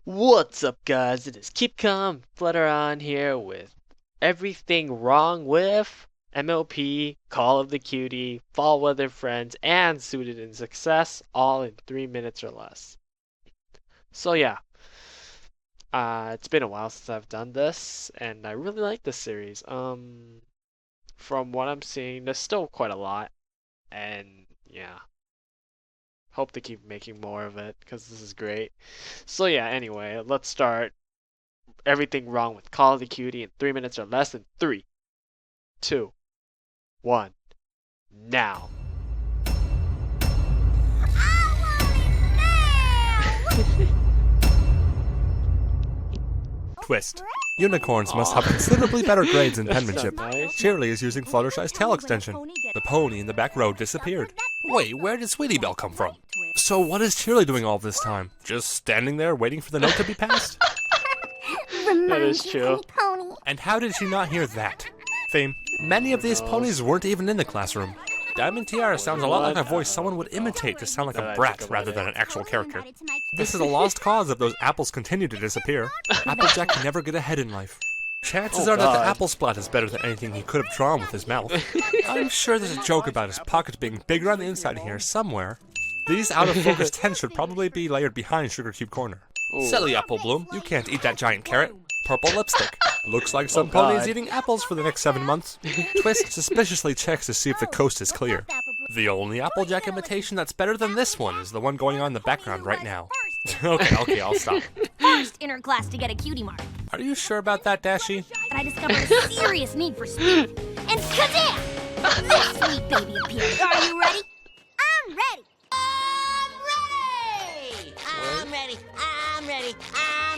What's up, guys? It is KeepCalmFlutterOn here with everything wrong with MLP, Call of the Cutie, Fall Weather Friends, and Suited in Success, all in 3 minutes or less. So yeah, it's been a while since I've done this, and I really like this series. From what I'm seeing, there's still quite a lot, and yeah. Hope to keep making more of it because this is great. So yeah, anyway, let's start. Everything wrong with Call of the Cutie in 3 minutes or less in 3, 2, 1, now. Twist. Unicorns must have considerably better grades in That's penmanship. not nice. Shirley is using Fluttershy's tail extension. The pony in the back row disappeared. Wait, where did Sweetie Belle come from? So what is Shirley doing all this time? Just standing there waiting for the note to be passed? That is true. And how did she not hear that? Theme. Many of these ponies weren't even in the classroom. Diamond Tiara sounds a lot like a voice someone would imitate to sound like a brat rather than an actual character. This is a lost cause if those apples continue to disappear. Applejack can never get ahead in life. Chances are that the apple splat is better than anything he could have drawn with his mouth. I'm sure there's a joke about his pockets being bigger on the inside here somewhere. These out-of-focus tents should probably be layered behind Sugar Cube Corner. Silly Apple Bloom, you can't eat that giant carrot. Purple lipstick. Looks like some ponies eating apples for the next 7 months. Twist suspiciously checks to see if the coast is clear. The only Applejack imitation that's better than this one is the one going on in the background right now. Okay, I'll stop. First in her class to get a cutie mark. Are you sure about that, Dashie? And I discovered a serious need for speed. And kazam! This sweet baby appeared. Are you ready? I'm ready. I'm ready.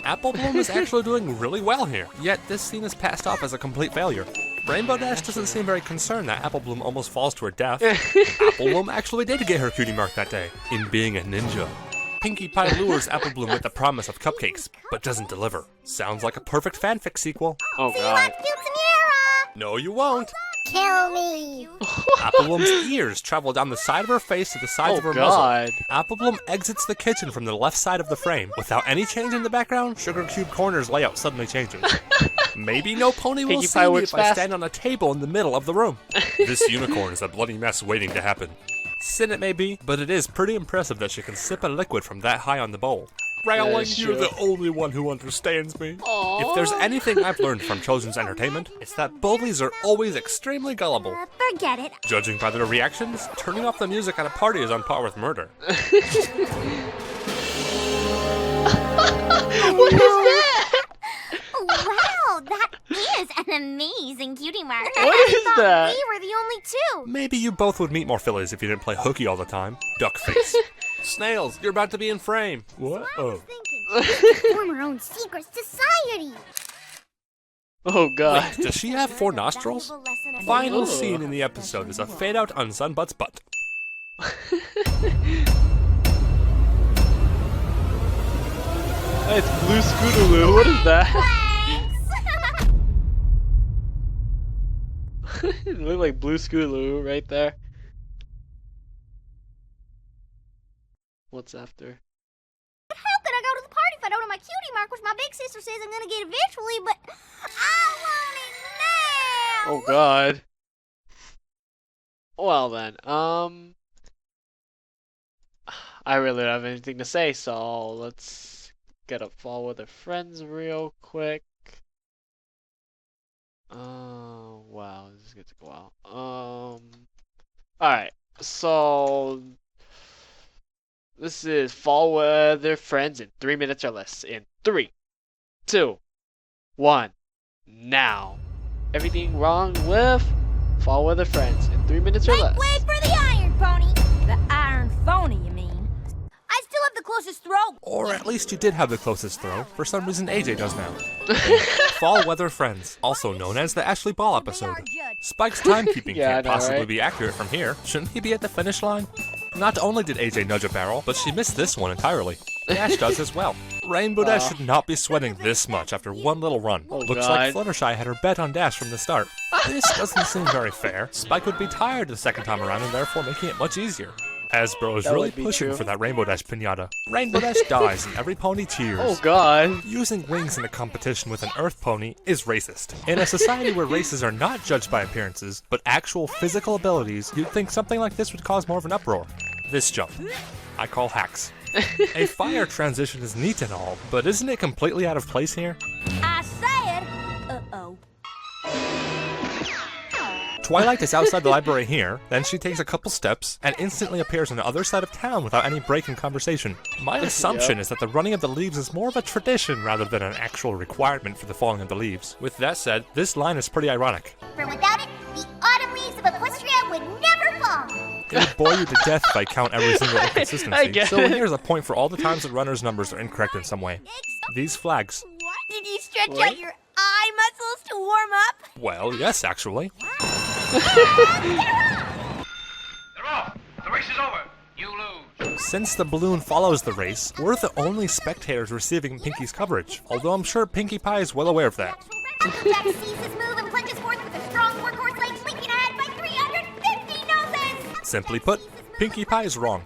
Apple Bloom is actually doing really well here, yet this scene is passed off as a complete failure. Rainbow Dash doesn't seem very concerned that Apple Bloom almost falls to her death. Apple Bloom actually did get her cutie mark that day, in being a ninja. Pinkie Pie lures Apple Bloom with the promise of cupcakes, but doesn't deliver. Sounds like a perfect fanfic sequel. Oh god. No, you won't. Kill me. Apple Bloom's ears travel down the side of her face to the sides of her god. muzzle. Apple Bloom exits the kitchen from the left side of the frame. Without any change in the background, Sugar Cube Corner's layout suddenly changes. Maybe no pony will Pinkie see Pie me works if I fast. stand on a table in the middle of the room. This unicorn is a bloody mess waiting to happen. Sin it may be, but it is pretty impressive that she can sip a liquid from that high on the bowl. Rowling, is you're true. the only one who understands me. Aww. If there's anything I've learned from children's entertainment, it's that bullies are always extremely gullible. Forget it. Judging by their reactions, turning off the music at a party is on par with murder. What is that? Wow, that is an amazing cutie mark. What is that? We were the only two. Maybe you both would meet more fillies if you didn't play hooky all the time. Duckface. Snails, you're about to be in frame. What? Oh. Form our own secret society. Oh god. Wait, does she have 4 nostrils? Final scene in the episode is a fade out on Sunbutt's butt. It's Blue Scootaloo. What is that? It looked like Blue Scootaloo right there. What's after? How could I go to the party if I don't have my cutie mark, which my big sister says I'm gonna get eventually, but I want it now! Oh god. Well then, I really don't have anything to say, so let's get up Fall with her friends real quick. Oh wow, this is gonna take a while. Alright, so this is Fall Weather Friends in 3 minutes or less. In 3, 2, 1, now. Everything wrong with Fall Weather Friends in 3 minutes or Make less. way for the Iron Pony! The Iron Phony, you mean? I still have the closest throw. Or at least you did have the closest throw. For some reason, AJ does now. Fall Weather Friends, also known as the Ashley Ball episode. Spike's timekeeping Yeah, can't I know, possibly right? be accurate from here. Shouldn't he be at the finish line? Not only did AJ nudge a barrel, but she missed this one entirely. Dash does as well. Rainbow Dash should not be sweating this much after one little run. Oh, Looks God. like Fluttershy had her bet on Dash from the start. This doesn't seem very fair. Spike would be tired the second time around and therefore making it much easier. Hasbro is That really would be pushing true. for that Rainbow Dash pinata. Rainbow Dash dies and every pony cheers. Oh god. Using wings in a competition with an Earth pony is racist. In a society where races are not judged by appearances, but actual physical abilities, you'd think something like this would cause more of an uproar. This jump, I call hacks. A fire transition is neat and all, but isn't it completely out of place here? I said, uh-oh. Twilight is outside the library here, then she takes a couple steps and instantly appears on the other side of town without any break in conversation. My assumption is that the running of the leaves is more of a tradition rather than an actual requirement for the falling of the leaves. With that said, this line is pretty ironic. For without it, the autumn leaves of Equestria would never fall. It would bore you to death if I count every single inconsistency, I get so it. here's a point for all the times that runners' numbers are incorrect in some way. These flags. What? Did you stretch What? out your eye muscles to warm up? Well, yes, actually. They're off. The race is over. You lose. Since the balloon follows the race, we're the only spectators receiving Pinky's coverage, although I'm sure Pinkie Pie is well aware of that. Jack sees his move and plunges forth with a strong workhorse legs, leaping ahead by 350 noses. Simply put, Pinkie Pie is wrong.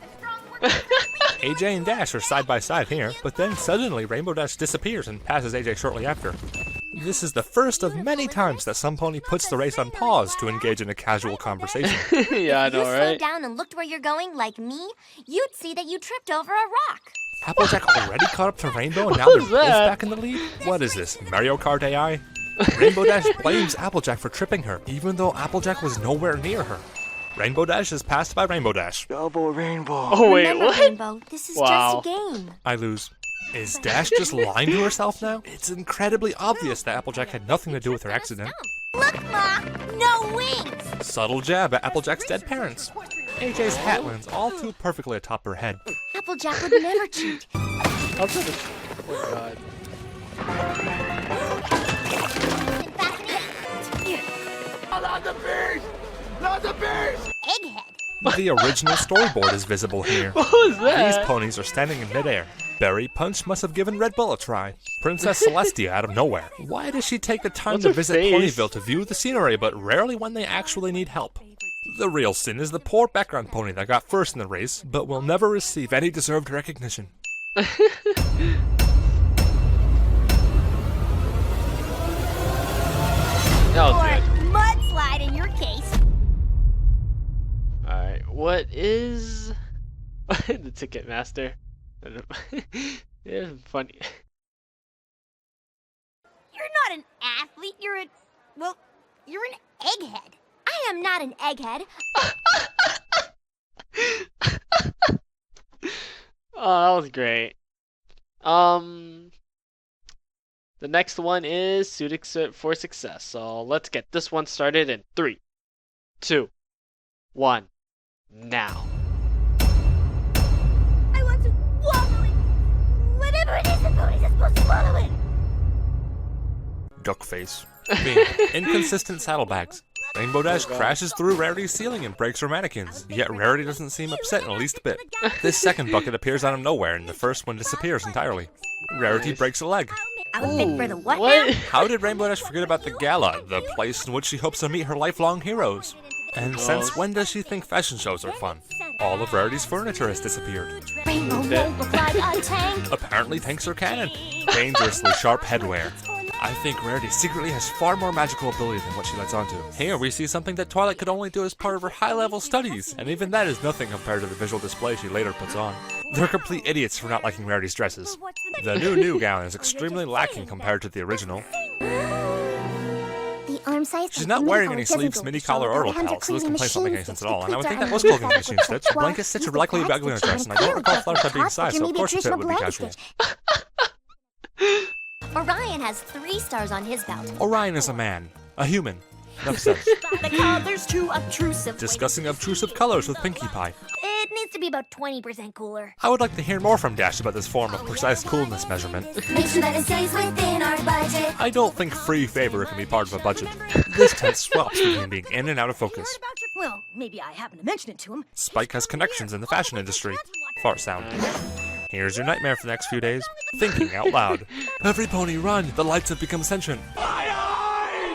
AJ and Dash are side by side here, but then suddenly Rainbow Dash disappears and passes AJ shortly after. This is the first of many times that some pony puts the race on pause to engage in a casual conversation. Yeah, I If you know, slowed right? down and looked where you're going like me, you'd see that you tripped over a rock. Applejack already caught up to Rainbow and now they're was both that? back in the lead? What is this, Mario Kart AI? Rainbow Dash blames Applejack for tripping her, even though Applejack was nowhere near her. Rainbow Dash is passed by Rainbow Dash. Double rainbow. Oh wait, Remember, what? Rainbow, this is Wow. just a game. I lose. Is Dash just lying to herself now? It's incredibly obvious that Applejack had nothing to do with her accident. Look, Ma, no wings. Subtle jab at Applejack's dead parents. AJ's hat lands all too perfectly atop her head. Applejack would never cheat. I'll try to- Oh god. Egghead. The original storyboard is visible here. What was These that? ponies are standing in midair. Berry Punch must have given Red Bull a try. Princess Celestia out of nowhere. Why does she take the time What's to her visit face? Ponyville to view the scenery, but rarely when they actually need help? The real sin is the poor background pony that got first in the race, but will never receive any deserved recognition. That was Or good. mudslide in your case. Alright, what is the ticket master? It's funny. You're not an athlete. You're an egghead. I am not an egghead. Oh, that was great. The next one is suited for success. So let's get this one started in 3, 2, 1, now. I want to wallow in whatever it is the ponies are supposed to wallow in. Duck face. Being inconsistent saddlebags. Rainbow Dash God. crashes through Rarity's ceiling and breaks her mannequins, yet Rarity doesn't seem upset in the least bit. This second bucket appears out of nowhere and the first one disappears entirely. Rarity breaks a leg. Outfit for the what, What? now? How did Rainbow Dash forget about the gala, the place in which she hopes to meet her lifelong heroes? And since when does she think fashion shows are fun? All of Rarity's furniture has disappeared. Rainbow won't look like a tank. Apparently tanks are canon. Dangerously sharp headwear. I think Rarity secretly has far more magical ability than what she lets on to. Here we see something that Twilight could only do as part of her high-level studies, and even that is nothing compared to the visual display she later puts on. They're complete idiots for not liking Rarity's dresses. The new gown is extremely lacking compared to the original. The arm size. She's not wearing any sleeves, mini collar, or lapels, so this complaint doesn't make any sense at all, and I would think that was clothing machine stitch. Blanket stitch would likely be ugly on a dress, and I don't recall Fluttershy being sized, so of course the fit would be casual. Orion has 3 stars on his belt. Orion is a man. A human. Enough said. The color's too obtrusive. Discussing obtrusive colors with Pinkie Pie. It needs to be about 20% cooler. I would like to hear more from Dash about this form of precise coolness measurement. Make sure that it stays within our budget. I don't think free favor can be part of a budget. This tense swaps between being in and out of focus. Well, maybe I happened to mention it to him. Spike has connections in the fashion industry. Fart sound. Here's your nightmare for the next few days. Thinking out loud. Every pony run! The lights have become sentient.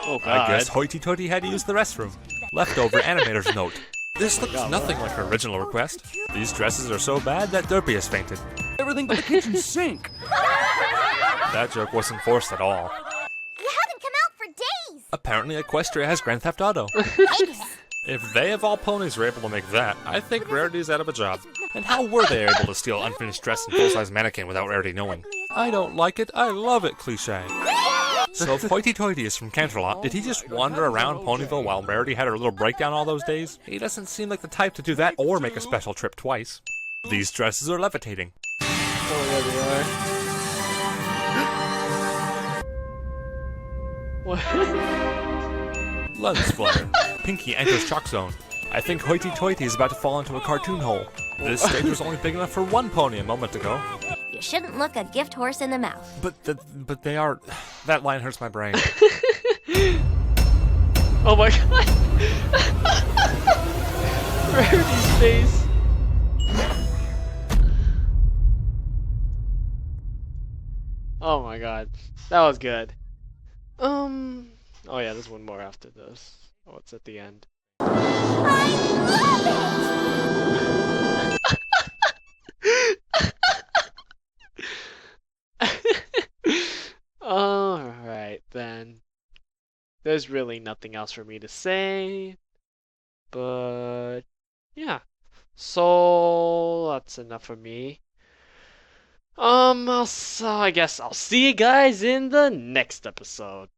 Oh I god. guess Hoity Toity had to use the restroom. Leftover animator's note. This looks nothing like her original request. These dresses are so bad that Derpy has fainted. Everything but the kitchen sink. That joke wasn't forced at all. You haven't come out for days. Apparently Equestria has Grand Theft Auto. If they of all ponies were able to make that, I think Rarity's out of a job. And how were they able to steal unfinished dress and full-size mannequin without Rarity knowing? I don't like it, I love it cliche. So if Hoity-Toity is from Canterlot, did he just wander around Ponyville while Rarity had her little breakdown all those days? He doesn't seem like the type to do that or make a special trip twice. These dresses are levitating. What? Lens flare. Pinky enters Shock Zone. I think Hoity-Toity is about to fall into a cartoon hole. This stage was only big enough for one pony a moment ago. You shouldn't look a gift horse in the mouth. But they are... That line hurts my brain. Oh my god! Rarity's face. Oh my god, that was good. Oh yeah, there's one more after this. Oh, it's at the end. Alright then. There's really nothing else for me to say. But yeah. So that's enough for me. I guess I'll see you guys in the next episode.